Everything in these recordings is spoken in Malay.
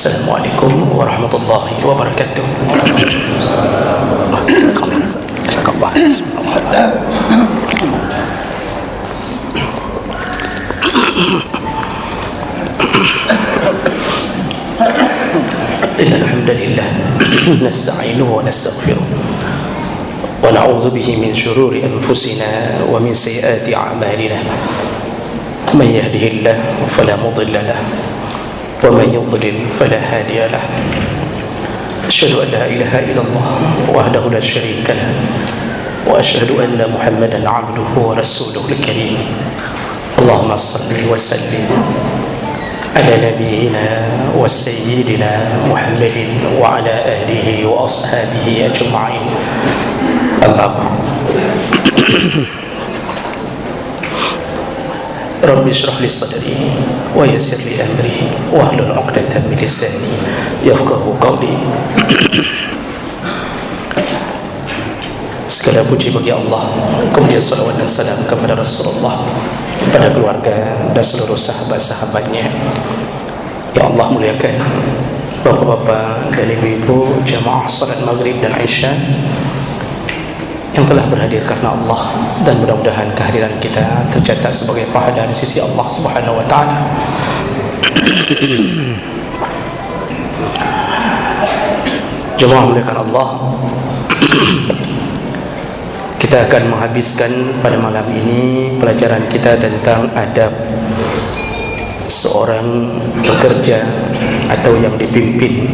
Assalamualaikum warahmatullahi wabarakatuh. Innal hamdalillah nasta'inuhu wa nastaghfiruh wa na'udzu bihi min shururi anfusina wa min sayyiati a'malina. Man yahdihillahu fala mudilla lahu ومن يضلل فلا هادي له أشهد أن لا إله إلا الله وحده لا شريك له وأشهد أن محمدا عبده ورسوله الكريم اللهم صل وسلم على نبينا وسيدنا محمد وعلى آله وأصحابه أجمعين أما بعد Rabbi syrah li sadri wa yassir li amri wahlul 'uqdatam min lisani yafqahu qawli. Segala puji bagi Allah, kemudian salawat dan salam kepada Rasulullah, kepada keluarga dan seluruh sahabat-sahabatnya. Ya Allah muliakan bapak-bapak dan ibu-ibu jamaah salat maghrib dan isya yang telah berhadir karena Allah, dan mudah-mudahan kehadiran kita tercatat sebagai pahala di sisi Allah Subhanahu wa taala. Jemaah muliakan Allah, kita akan menghabiskan pada malam ini pelajaran kita tentang adab seorang pekerja atau yang dipimpin.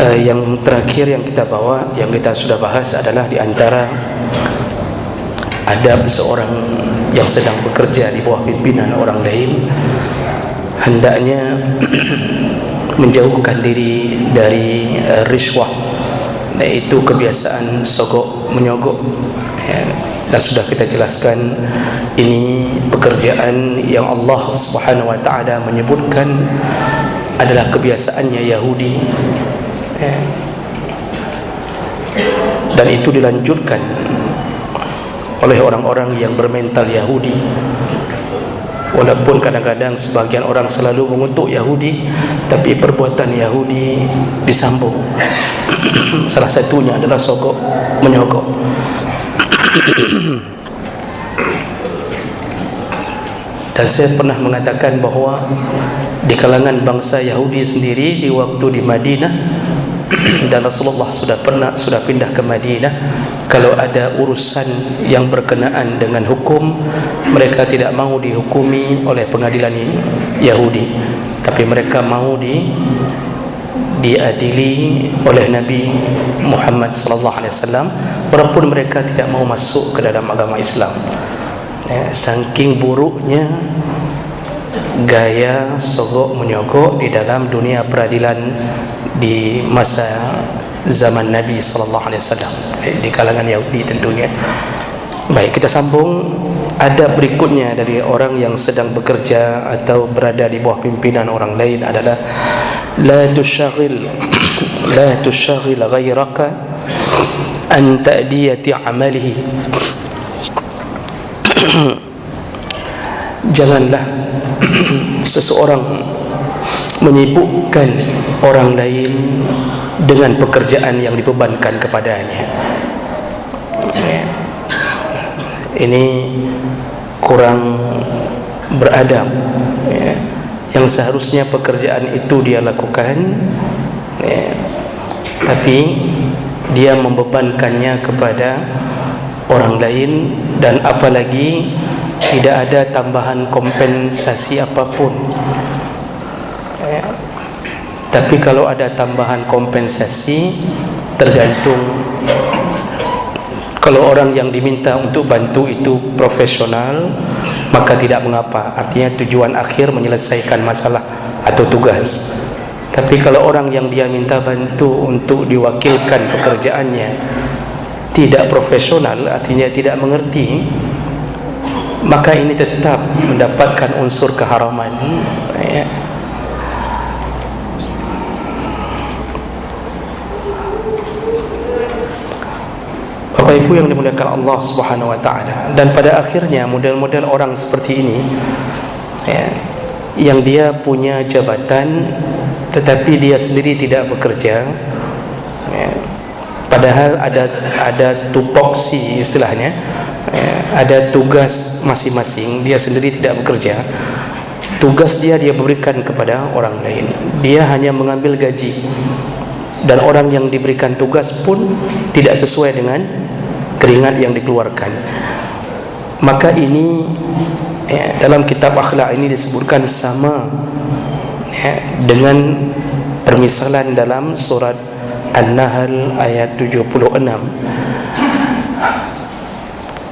Yang terakhir yang kita bawa, yang kita sudah bahas adalah di antara adab seorang yang sedang bekerja di bawah pimpinan orang lain, hendaknya menjauhkan diri dari riswah, yaitu kebiasaan sogok menyogok. Dan sudah kita jelaskan, ini pekerjaan yang Allah Subhanahu wa taala menyebutkan adalah kebiasaannya Yahudi. Dan itu dilanjutkan oleh orang-orang yang bermental Yahudi. Walaupun kadang-kadang sebagian orang selalu mengutuk Yahudi, tapi perbuatan Yahudi disambung. Salah satunya adalah sogok menyogok. Dan saya pernah mengatakan bahawa di kalangan bangsa Yahudi sendiri, di waktu di Madinah, dan Rasulullah sudah pindah ke Madinah, kalau ada urusan yang berkenaan dengan hukum, mereka tidak mahu dihukumi oleh pengadilan Yahudi, tapi mereka mahu diadili oleh Nabi Muhammad sallallahu alaihi wasallam, walaupun mereka tidak mahu masuk ke dalam agama Islam. Saking buruknya gaya sogok menyogok di dalam dunia peradilan di masa zaman Nabi sallallahu alaihi wasallam, di kalangan Yahudi tentunya. Baik, kita sambung adab berikutnya dari orang yang sedang bekerja atau berada di bawah pimpinan orang lain adalah la tushaghil ghayraka an ta'diyati amalihi. Janganlah seseorang menyibukkan orang lain dengan pekerjaan yang dibebankan kepadanya. Ini kurang beradab. Yang seharusnya pekerjaan itu dia lakukan, tapi dia membebankannya kepada orang lain, dan apalagi tidak ada tambahan kompensasi apapun. Tapi kalau ada tambahan kompensasi, tergantung. Kalau orang yang diminta untuk bantu itu profesional, maka tidak mengapa. Artinya tujuan akhir menyelesaikan masalah atau tugas. Tapi kalau orang yang dia minta bantu untuk diwakilkan pekerjaannya tidak profesional, artinya tidak mengerti, maka ini tetap mendapatkan unsur keharaman. Bapak Bapak Ibu yang dimuliakan Allah Subhanahu wa taala, dan pada akhirnya model-model orang seperti ini ya, yang dia punya jabatan tetapi dia sendiri tidak bekerja ya, padahal ada tupoksi istilahnya ya, ada tugas masing-masing, dia sendiri tidak bekerja. Tugas dia berikan kepada orang lain, dia hanya mengambil gaji, dan orang yang diberikan tugas pun tidak sesuai dengan keringat yang dikeluarkan. Maka ini ya, dalam kitab akhlak ini disebutkan sama ya, dengan permisalan dalam surat An-Nahl ayat 76,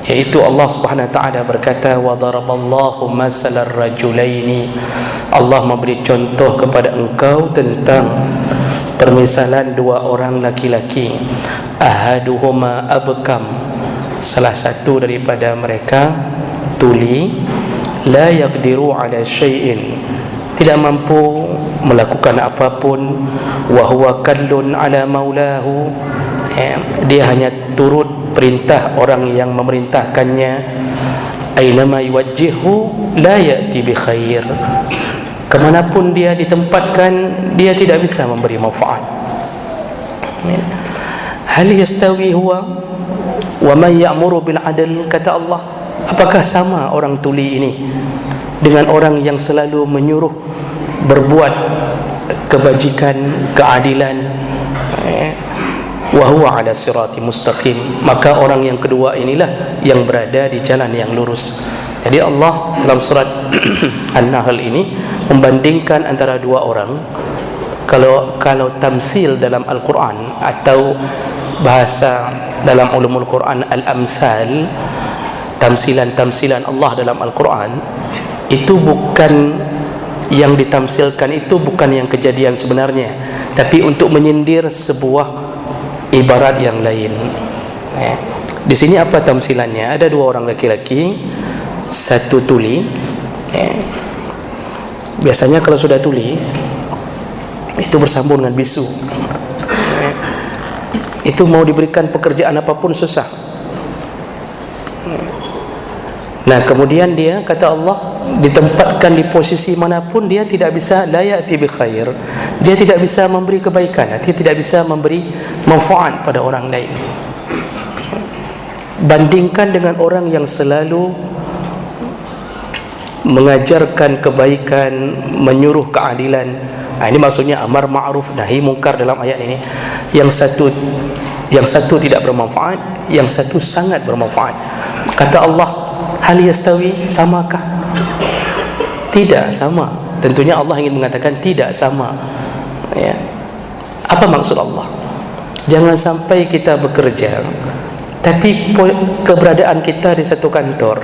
yaitu Allah Subhanahu wa taala berkata, wa daraballahu masalan rajulaini, Allah memberi contoh kepada engkau tentang permisalan dua orang laki-laki, ahaduhuma abkam, salah satu daripada mereka tuli, la yaqdiru ala syai'in, tidak mampu melakukan apapun, wa huwa kallun ala maulahu, dia hanya turut perintah orang yang memerintahkannya, ainama yuwajjihu la ya'ti bi khair, kemanapun dia ditempatkan dia tidak bisa memberi manfaat. Hal yastawi huwa wa man ya'muru bil adl, kata Allah, apakah sama orang tuli ini dengan orang yang selalu menyuruh berbuat kebajikan, keadilan, wa huwa ala sirati mustaqim, maka orang yang kedua inilah yang berada di jalan yang lurus. Jadi Allah dalam surat An-Nahl ini membandingkan antara dua orang. Kalau tamsil dalam Al-Quran atau bahasa dalam ulumul Quran al-amsal, tamsilan-tamsilan Allah dalam Al-Quran, itu bukan yang ditamsilkan, itu bukan yang kejadian sebenarnya, tapi untuk menyindir sebuah ibarat yang lain. Di sini apa tamsilannya? Ada dua orang laki-laki, satu tuli. Biasanya kalau sudah tuli itu bersambung dengan bisu. Itu mau diberikan pekerjaan apapun susah. Nah, kemudian dia, kata Allah, ditempatkan di posisi manapun dia tidak bisa, la ya'ti bi khair, dia tidak bisa memberi kebaikan, dia tidak bisa memberi manfaat pada orang lain. Bandingkan dengan orang yang selalu mengajarkan kebaikan, menyuruh keadilan. Nah, ini maksudnya amar ma'ruf nahi mungkar dalam ayat ini. Yang satu tidak bermanfaat, yang satu sangat bermanfaat. Kata Allah, hal yastawi, samakah? Tidak sama. Tentunya Allah ingin mengatakan tidak sama ya. Apa maksud Allah? Jangan sampai kita bekerja tapi keberadaan kita di satu kantor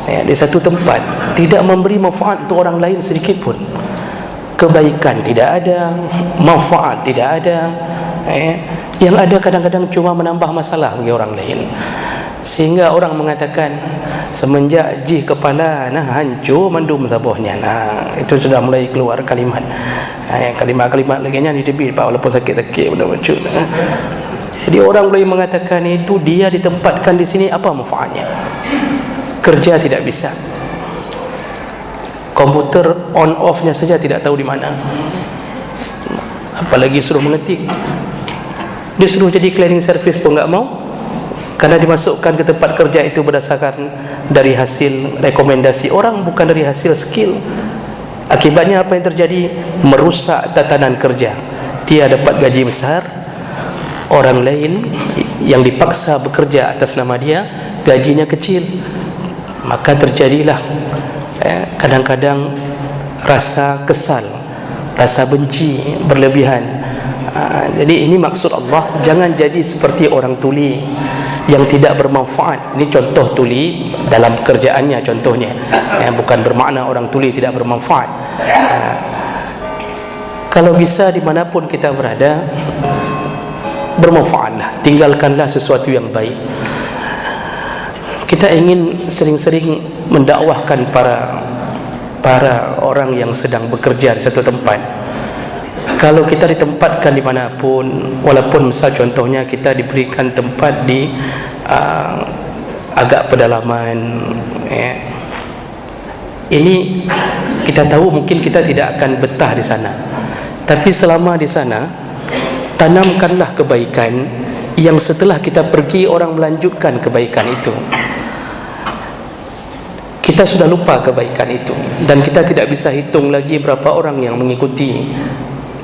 ya, di satu tempat tidak memberi manfaat untuk orang lain sedikit pun. Kebaikan tidak ada, manfaat tidak ada ya. Yang ada kadang-kadang cuma menambah masalah bagi orang lain. Sehingga orang mengatakan semenjak jih kepala nah hancur mendum sabuhnya. Nah, itu sudah mulai keluar kalimat. Kalimat-kalimat lagi nya di tepi Pak, walaupun sakit-sakit benda macam. Jadi orang boleh mengatakan itu dia ditempatkan di sini, apa manfaatnya? Kerja tidak bisa. Komputer on off-nya saja tidak tahu di mana. Apalagi suruh mengetik. Dia suruh jadi cleaning service pun enggak mau. Karena dimasukkan ke tempat kerja itu berdasarkan dari hasil rekomendasi orang, bukan dari hasil skill. Akibatnya apa yang terjadi? Merusak tatanan kerja. Dia dapat gaji besar, orang lain yang dipaksa bekerja atas nama dia gajinya kecil. Maka terjadilah kadang-kadang rasa kesal, rasa benci berlebihan. Jadi ini maksud Allah, jangan jadi seperti orang tuli yang tidak bermanfaat. Ini contoh tuli dalam pekerjaannya contohnya, bukan bermakna orang tuli tidak bermanfaat. Kalau bisa dimanapun kita berada, bermanfaatlah, tinggalkanlah sesuatu yang baik. Kita ingin sering-sering mendakwahkan para orang yang sedang bekerja di satu tempat. kalau kita ditempatkan dimanapun, walaupun misal contohnya kita diberikan tempat di agak pedalaman, ya, ini kita tahu mungkin kita tidak akan betah di sana, tapi selama di sana tanamkanlah kebaikan yang setelah kita pergi orang melanjutkan kebaikan itu. Kita sudah lupa kebaikan itu dan kita tidak bisa hitung lagi berapa orang yang mengikuti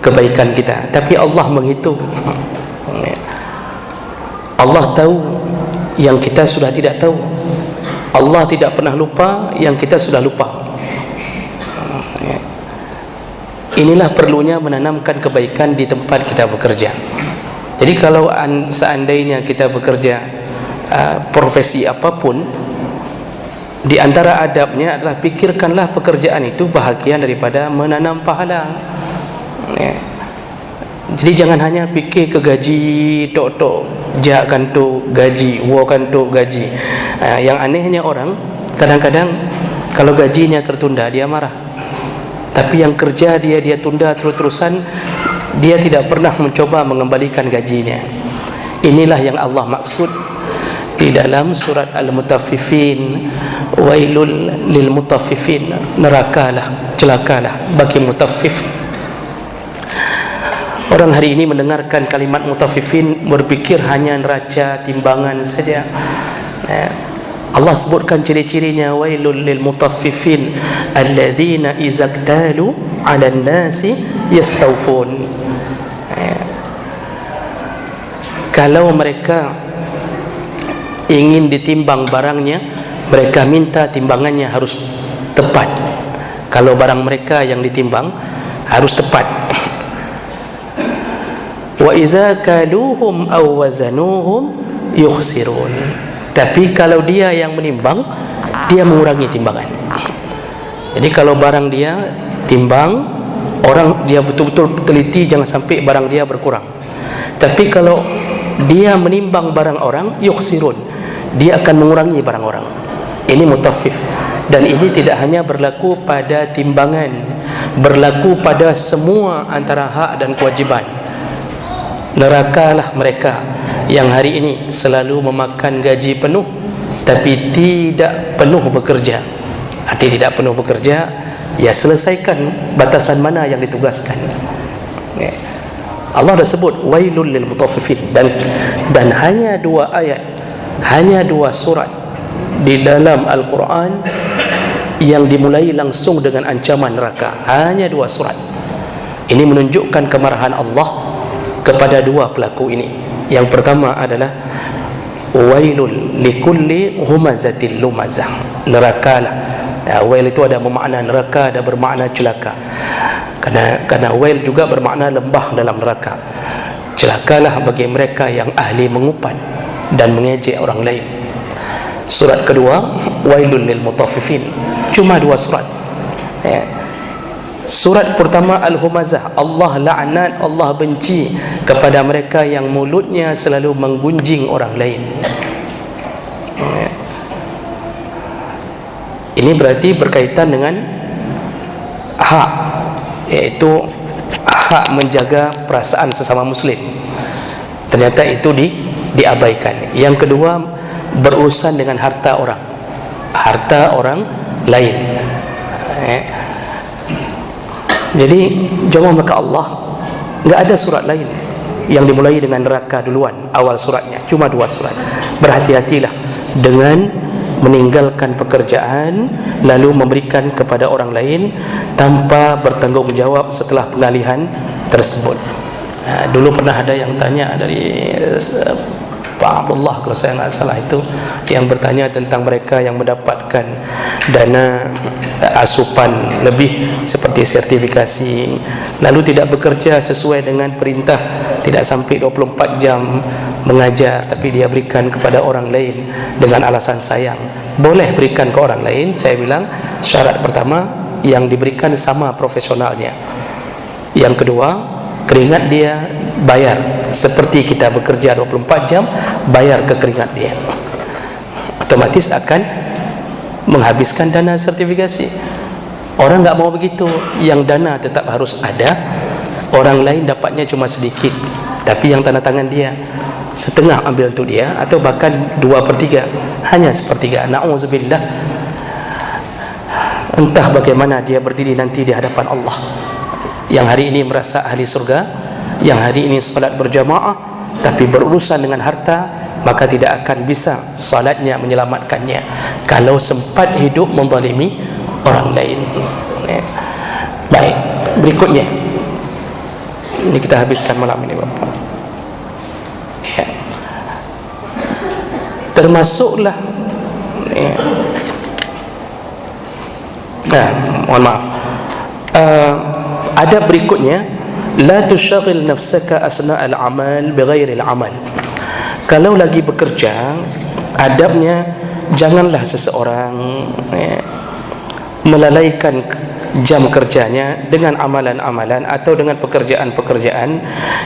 kebaikan kita, tapi Allah menghitung. Allah tahu yang kita sudah tidak tahu. Allah tidak pernah lupa yang kita sudah lupa. Inilah perlunya menanamkan kebaikan di tempat kita bekerja. Jadi kalau seandainya kita bekerja profesi apapun, di antara adabnya adalah pikirkanlah pekerjaan itu bahagian daripada menanam pahala. Jadi jangan hanya fikir ke gaji tok-tok, jak kanto gaji, wo kanto gaji. Yang anehnya orang kadang-kadang kalau gajinya tertunda dia marah. Tapi yang kerja dia tunda terus-terusan, dia tidak pernah mencoba mengembalikan gajinya. Inilah yang Allah maksud di dalam surat Al-Mutaffifin, wailul lil mutaffifin, nerakalah, celakalah bagi mutaffif. Orang hari ini mendengarkan kalimat mutaffifin berpikir hanya neraca timbangan saja. Allah sebutkan ciri-cirinya, wailul lil mutaffifin alladzina idza iktalu 'alan nasi yastawfun. Kalau mereka ingin ditimbang barangnya, mereka minta timbangannya harus tepat. Kalau barang mereka yang ditimbang harus tepat. Wa idza kaluhum aw wazanuhum yukhsirun. Tapi kalau dia yang menimbang, dia mengurangi timbangan. Jadi kalau barang dia timbang, orang dia betul-betul teliti jangan sampai barang dia berkurang. Tapi kalau dia menimbang barang orang, yukhsirun, dia akan mengurangi barang orang. Ini mutaffif. Dan ini tidak hanya berlaku pada timbangan, berlaku pada semua antara hak dan kewajiban. Nerakalah mereka yang hari ini selalu memakan gaji penuh tapi tidak penuh bekerja. Arti tidak penuh bekerja, ya selesaikan batasan mana yang ditugaskan. Allah dah sebut wailul lil mutaffifin, dan hanya 2 ayat, hanya 2 surat di dalam Al-Quran yang dimulai langsung dengan ancaman neraka. Hanya 2 surat. Ini menunjukkan kemarahan Allah kepada 2 pelaku ini. Yang pertama adalah wailul likulli humazatil lumazah, nerakalah. Wail itu ada bermakna neraka, ada bermakna celaka. Karena wail juga bermakna lembah dalam neraka. Celakalah bagi mereka yang ahli mengupat dan mengejek orang lain. Surat kedua wailul lil mutaffifin. Cuma 2 surat. Surat pertama Al-Humazah, Allah laknat, Allah benci kepada mereka yang mulutnya selalu menggunjing orang lain. Ini berarti berkaitan dengan hak, yaitu hak menjaga perasaan sesama muslim. Ternyata itu diabaikan. Yang kedua, berurusan dengan harta orang lain. Jadi jemaah maka Allah, enggak ada surat lain yang dimulai dengan neraka duluan awal suratnya, cuma 2 surat. Berhati-hatilah dengan meninggalkan pekerjaan lalu memberikan kepada orang lain tanpa bertanggungjawab setelah pengalihan tersebut. Dulu pernah ada yang tanya dari Pak Abdullah, kalau saya tidak salah itu, yang bertanya tentang mereka yang mendapatkan dana asupan lebih seperti sertifikasi lalu tidak bekerja sesuai dengan perintah, tidak sampai 24 jam mengajar tapi dia berikan kepada orang lain dengan alasan sayang. Boleh berikan ke orang lain. Saya bilang syarat pertama yang diberikan sama profesionalnya. Yang kedua, keringat dia bayar seperti kita bekerja 24 jam, bayar ke keringat dia. Otomatis akan menghabiskan dana sertifikasi. Orang enggak mau begitu, yang dana tetap harus ada, Orang lain dapatnya cuma sedikit, tapi yang tanda tangan dia setengah ambil untuk dia, atau bahkan 2/3, hanya sepertiga. Na'udzubillah. Entah bagaimana dia berdiri nanti di hadapan Allah. Yang hari ini merasa ahli surga, yang hari ini salat berjamaah, tapi berurusan dengan harta, maka tidak akan bisa salatnya menyelamatkannya kalau sempat hidup menzalimi orang lain. Baik, berikutnya ini kita habiskan malam ini, Bapak. Termasuklah mohon maaf, adab berikutnya, la tushaghil nafsaka asna al-amal bighairi al-amal. Kalau lagi bekerja, adabnya janganlah seseorang melalaikan jam kerjanya dengan amalan-amalan atau dengan pekerjaan-pekerjaan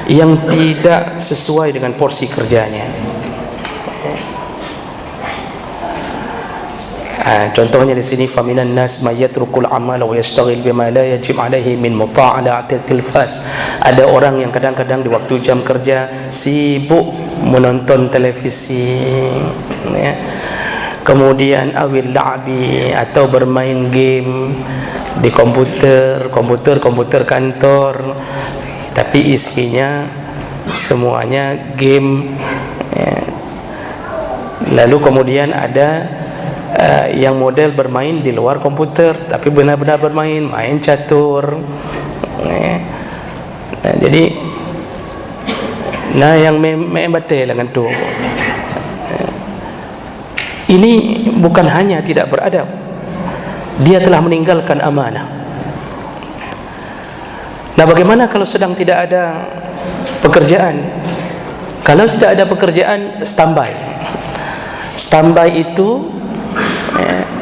yang tidak sesuai dengan porsi kerjanya. Contohnya di sini, faminan nas may yatrukul amala wa yashtaghil bima la yajib alaihi min muta'alati tilfas. Ada orang yang kadang-kadang di waktu jam kerja sibuk menonton televisi, ya. Kemudian awil la'bi, atau bermain game di komputer kantor, tapi isinya semuanya game, ya. Lalu kemudian ada yang model bermain di luar komputer tapi benar-benar main catur, ya. Jadi yang main batal dengan tu, ini bukan hanya tidak beradab, dia telah meninggalkan amanah. Nah, bagaimana kalau sedang tidak ada pekerjaan? Kalau tidak ada pekerjaan, standby itu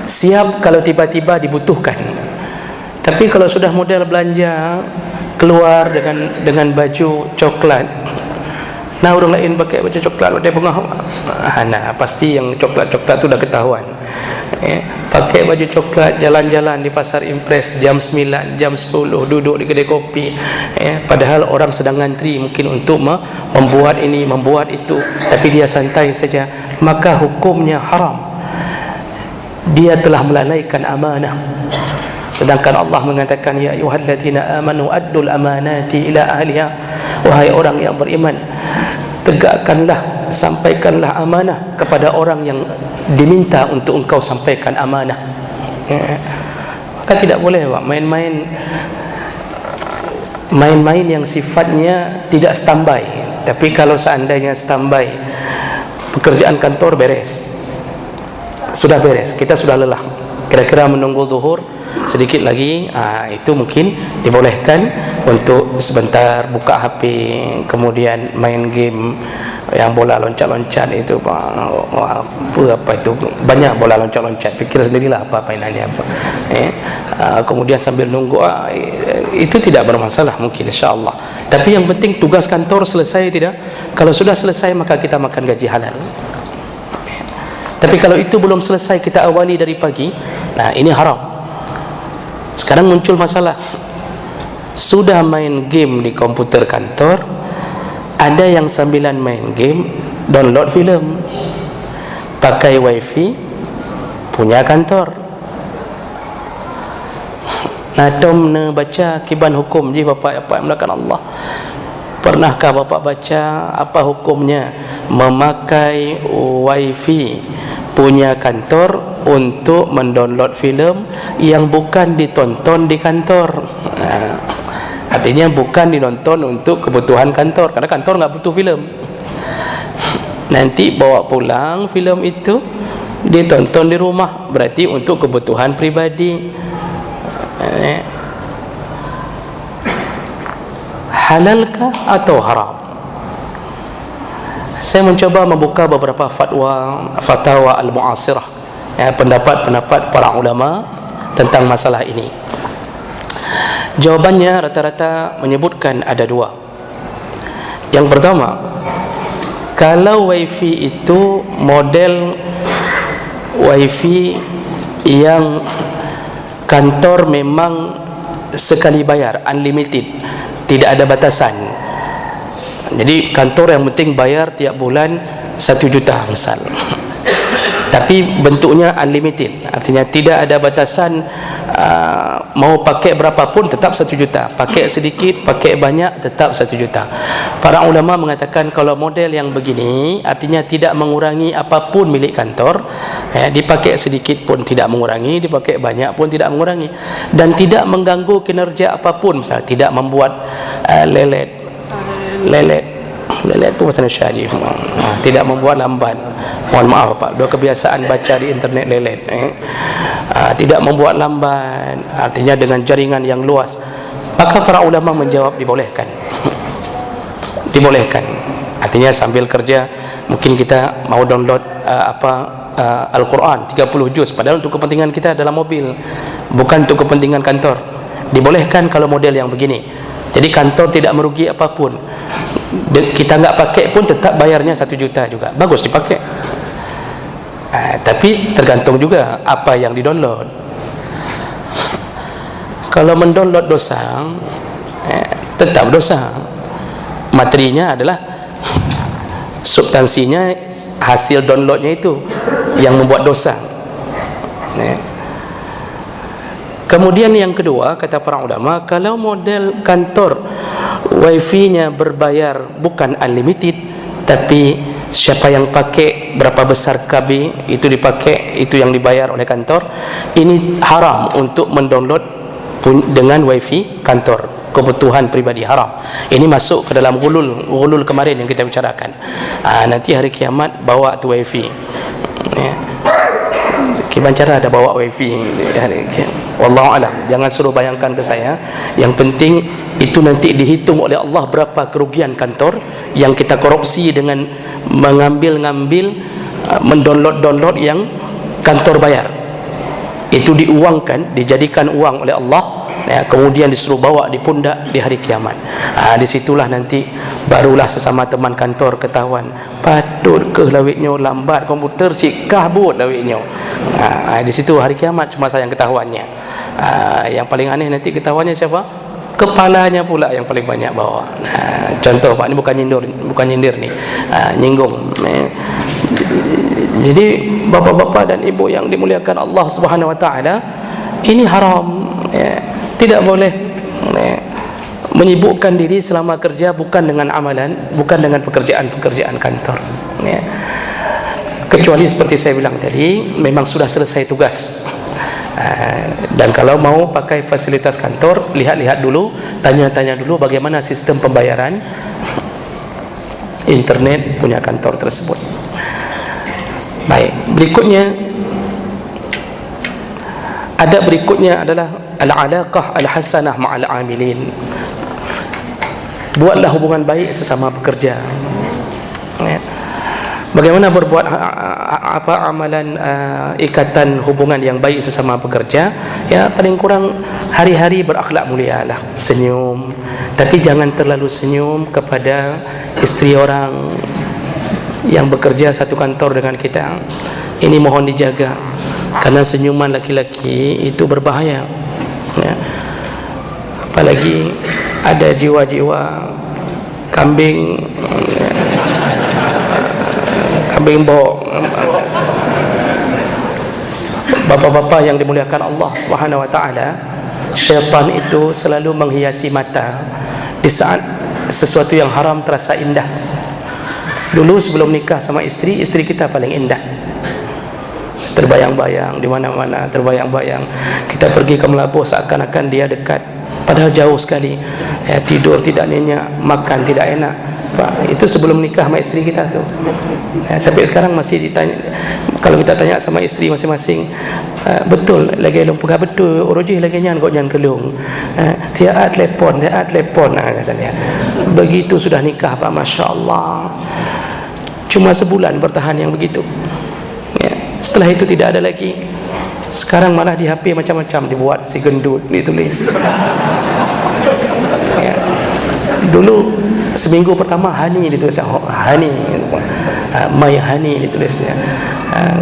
siap kalau tiba-tiba dibutuhkan. Tapi kalau sudah model belanja, keluar dengan baju coklat, nah orang lain pakai baju coklat, pakai bunga, nah pasti yang coklat-coklat tu dah ketahuan, pakai baju coklat, jalan-jalan di pasar Impres jam 9, jam 10, duduk di kedai kopi, padahal orang sedang ngantri mungkin untuk membuat ini, membuat itu, tapi dia santai saja, maka hukumnya haram. Dia telah melalaikan amanah. Sedangkan Allah mengatakan, ya ayyuhalladzina amanu addul amanati ila ahliha. Wahai orang yang beriman, tegakkanlah, sampaikanlah amanah kepada orang yang diminta untuk engkau sampaikan amanah. Maka tidak boleh main-main yang sifatnya tidak standby. Tapi kalau seandainya standby, pekerjaan kantor beres, sudah beres, kita sudah lelah, kira-kira menunggu zuhur sedikit lagi, itu mungkin dibolehkan untuk sebentar buka HP, kemudian main game yang bola loncat-loncat itu, apa itu, banyak bola loncat-loncat, pikir sendirilah apa mainannya apa. Kemudian sambil nunggu, itu tidak bermasalah mungkin, insya-Allah. Tapi yang penting tugas kantor selesai tidak? Kalau sudah selesai maka kita makan gaji halal. Tapi kalau itu belum selesai, kita awali dari pagi, nah ini haram. Sekarang muncul masalah, sudah main game di komputer kantor, ada yang sambilan main game download filem, pakai wifi punya kantor. Nah, dom baca kiban hukum je bapak melakukan Allah. Pernahkah bapak baca apa hukumnya memakai wifi punya kantor untuk mendownload filem yang bukan ditonton di kantor? Artinya bukan ditonton untuk kebutuhan kantor, karena kantor nggak butuh filem. Nanti bawa pulang filem itu ditonton di rumah, berarti untuk kebutuhan pribadi. Halalkah atau haram? Saya mencoba membuka beberapa fatwa al-mu'asirah, pendapat-pendapat para ulama tentang masalah ini. Jawabannya rata-rata menyebutkan ada dua. Yang pertama, kalau wifi itu model wifi yang kantor memang sekali bayar, unlimited, tidak ada batasan. Jadi kantor yang penting bayar tiap bulan 1 juta misal, tapi bentuknya unlimited, artinya tidak ada batasan. Mau pakai berapapun tetap 1 juta, pakai sedikit, pakai banyak tetap 1 juta. Para ulama mengatakan kalau model yang begini artinya tidak mengurangi apapun milik kantor, dipakai sedikit pun tidak mengurangi, dipakai banyak pun tidak mengurangi, dan tidak mengganggu kinerja apapun. Misalnya tidak membuat lelet itu bahasa Indonesia, tidak membuat lambat. Mohon maaf Pak, dua kebiasaan baca di internet lelet. Tidak membuat lambat, artinya dengan jaringan yang luas. Maka para ulama menjawab dibolehkan. Dibolehkan. Artinya sambil kerja mungkin kita mau download Al-Quran 30 juz, padahal untuk kepentingan kita dalam mobil, bukan untuk kepentingan kantor. Dibolehkan kalau model yang begini. Jadi kantor tidak merugi apapun. Kita nggak pakai pun tetap bayarnya 1 juta juga, bagus dipakai. Tapi tergantung juga apa yang didownload. Kalau mendownload dosa, tetap dosa. Materinya adalah substansinya, hasil downloadnya itu yang membuat dosa. Kemudian yang kedua, kata para ulama, kalau model kantor wifi-nya berbayar, bukan unlimited, tapi siapa yang pakai berapa besar KB itu dipakai, itu yang dibayar oleh kantor. Ini haram untuk mendownload dengan wifi kantor, kebutuhan pribadi, haram. Ini masuk ke dalam ghulul kemarin yang kita bicarakan. Nanti hari kiamat bawa tu wifi. Kibancara ada bawa wifi hari kiamat. Wallahu alam, jangan suruh bayangkan ke saya. Yang penting itu nanti dihitung oleh Allah berapa kerugian kantor yang kita korupsi dengan mengambil mendownload yang kantor bayar. Itu diuangkan, dijadikan uang oleh Allah, kemudian disuruh bawa di pundak di hari kiamat. Disitulah nanti barulah sesama teman kantor ketahuan, patut ke lawitnya lambat komputer cik kabut lawitnya. Di situ hari kiamat cuma saya yang ketahuannya. Yang paling aneh nanti ketahuannya siapa? Kepalanya pula yang paling banyak bawa. Contoh Pak, ini bukan nyindir nih, nyinggung. Jadi bapak-bapak dan ibu yang dimuliakan Allah Subhanahu wa taala, ini haram, tidak boleh menyibukkan diri selama kerja bukan dengan amalan, bukan dengan pekerjaan kantor, kecuali seperti saya bilang tadi, memang sudah selesai tugas. Dan kalau mau pakai fasilitas kantor, lihat-lihat dulu, tanya-tanya dulu bagaimana sistem pembayaran internet punya kantor tersebut. Baik, berikutnya adalah al-alaqah al-hasanah ma'al amilin. Buatlah hubungan baik sesama pekerja. Bagaimana berbuat amalan ikatan hubungan yang baik sesama pekerja? Ya, paling kurang hari-hari berakhlak mulia lah, senyum. Tapi jangan terlalu senyum kepada istri orang yang bekerja satu kantor dengan kita. Ini mohon dijaga, karena senyuman laki-laki itu berbahaya, apalagi ada jiwa-jiwa kambing bau. Bapak-bapak yang dimuliakan Allah Subhanahu wa taala, syaitan itu selalu menghiasi mata di saat sesuatu yang haram terasa indah. Dulu sebelum nikah sama istri kita paling indah, terbayang-bayang di mana-mana, terbayang-bayang. Kita pergi ke Melabuh seakan-akan dia dekat, padahal jauh sekali. Tidur tidak nyenyak, makan tidak enak. Pak, itu sebelum nikah sama istri kita tuh. Sampai sekarang masih ditanya, kalau kita tanya sama istri masing-masing, betul lagi long pegah betul uruji lagi nyan kok nyan kelung. Tiap telepon katanya. Begitu sudah nikah Pak, masya-Allah. Cuma sebulan bertahan yang begitu. Setelah itu tidak ada lagi. Sekarang malah di HP macam-macam dibuat, si gendut ditulis. Dulu seminggu pertama Hani ditulis, Hani, My Hani ditulisnya.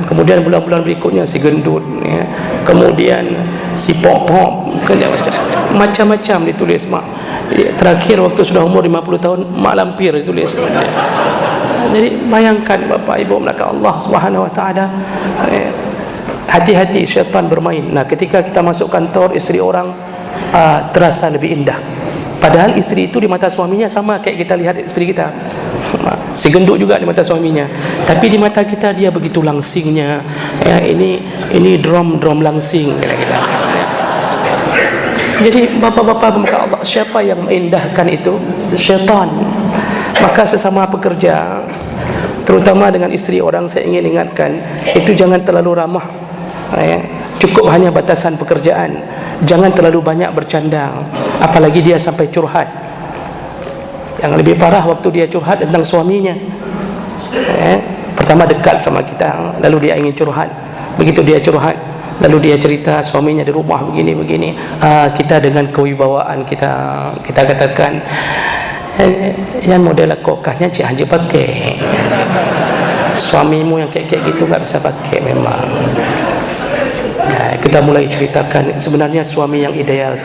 Kemudian bulan-bulan berikutnya si gendut, kemudian si pop-pop, macam macam-macam ditulis mak. Terakhir waktu sudah umur 50 tahun mak lampir ditulis. Jadi bayangkan bapa ibu melakukan Allah Subhanahu Wa Taala. Hati-hati syaitan bermain. Nah, ketika kita masuk kantor isteri orang terasa lebih indah, padahal isteri itu di mata suaminya sama kayak kita lihat isteri kita, si gendut juga di mata suaminya, tapi di mata kita dia begitu langsingnya. Ini drum langsing kita. Jadi bapa-bapa pemuka Allah, siapa yang mengindahkan itu? Syaitan. Maka sesama pekerja, terutama dengan isteri orang, saya ingin ingatkan, itu jangan terlalu ramah. Cukup hanya batasan pekerjaan. Jangan terlalu banyak bercanda, apalagi dia sampai curhat. Yang lebih parah waktu dia curhat tentang suaminya. Pertama dekat sama kita, lalu dia ingin curhat. Begitu dia curhat, lalu dia cerita suaminya di rumah begini-begini. Kita dengan kewibawaan kita katakan, yang model kokahnya Cik Haji pakai. Suamimu yang kayak gitu nggak bisa pakai memang. Kita mulai ceritakan sebenarnya suami yang ideal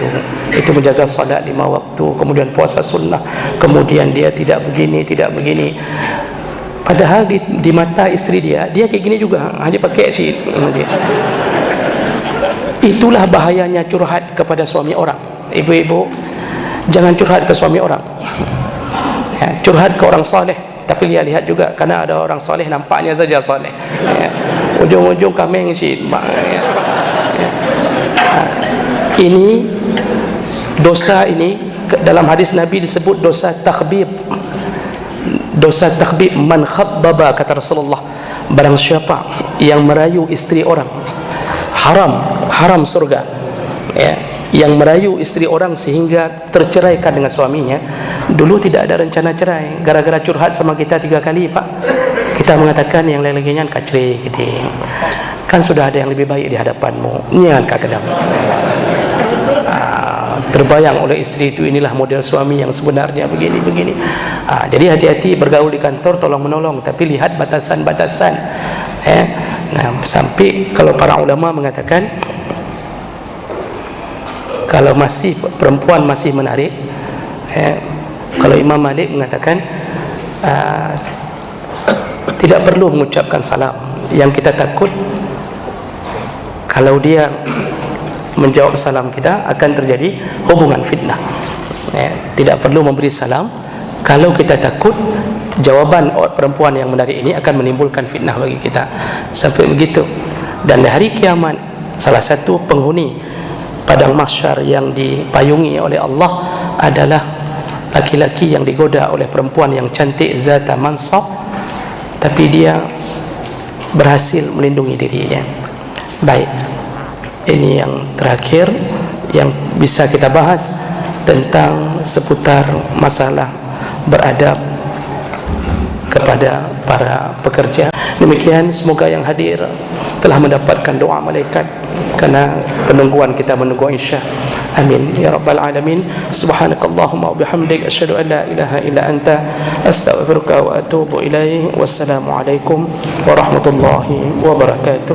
itu menjaga salat 5 waktu, kemudian puasa sunnah, kemudian dia tidak begini. Padahal di mata isteri dia kayak gini juga, hanya pakai sih. Itulah bahayanya curhat kepada suami orang. Ibu-ibu, jangan curhat ke suami orang. Curhat ke orang saleh, tapi dia lihat juga, karena ada orang saleh nampaknya saja saleh, ujung-ujung kambing sih. Ini dosa ini dalam hadis Nabi disebut dosa takhbib. Dosa takhbib, man khabbaba, kata Rasulullah, barang siapa yang merayu istri orang, haram surga. Yang merayu istri orang sehingga terceraikan dengan suaminya. Dulu tidak ada rencana cerai, gara-gara curhat sama kita 3 kali, Pak, kita mengatakan yang lain-lainnya kacri gede. Kan sudah ada yang lebih baik di hadapanmu, nyan kadang. Terbayang oleh istri itu, inilah model suami yang sebenarnya begini. Jadi hati-hati bergaul di kantor, tolong menolong, tapi lihat batasan-batasan. Nah, sampai kalau para ulama mengatakan, kalau masih perempuan masih menarik, kalau Imam Malik mengatakan tidak perlu mengucapkan salam. Yang kita takut, kalau dia menjawab salam kita akan terjadi hubungan fitnah. Tidak perlu memberi salam kalau kita takut jawaban perempuan yang menarik ini akan menimbulkan fitnah bagi kita. Sampai begitu. Dan di hari kiamat, salah satu penghuni padang mahsyar yang dipayungi oleh Allah adalah laki-laki yang digoda oleh perempuan yang cantik, zata mansab, tapi dia berhasil melindungi dirinya. Baik, ini yang terakhir yang bisa kita bahas tentang seputar masalah beradab kepada para pekerja. Demikian, semoga yang hadir telah mendapatkan doa malaikat karena penungguan kita menunggu insya. Amin ya rabbal alamin. Subhanakallahumma wa bihamdik, asyhadu an la ilaha illa anta, astaghfiruka wa atubu ilaik. Wassalamu alaikum warahmatullahi wabarakatuh.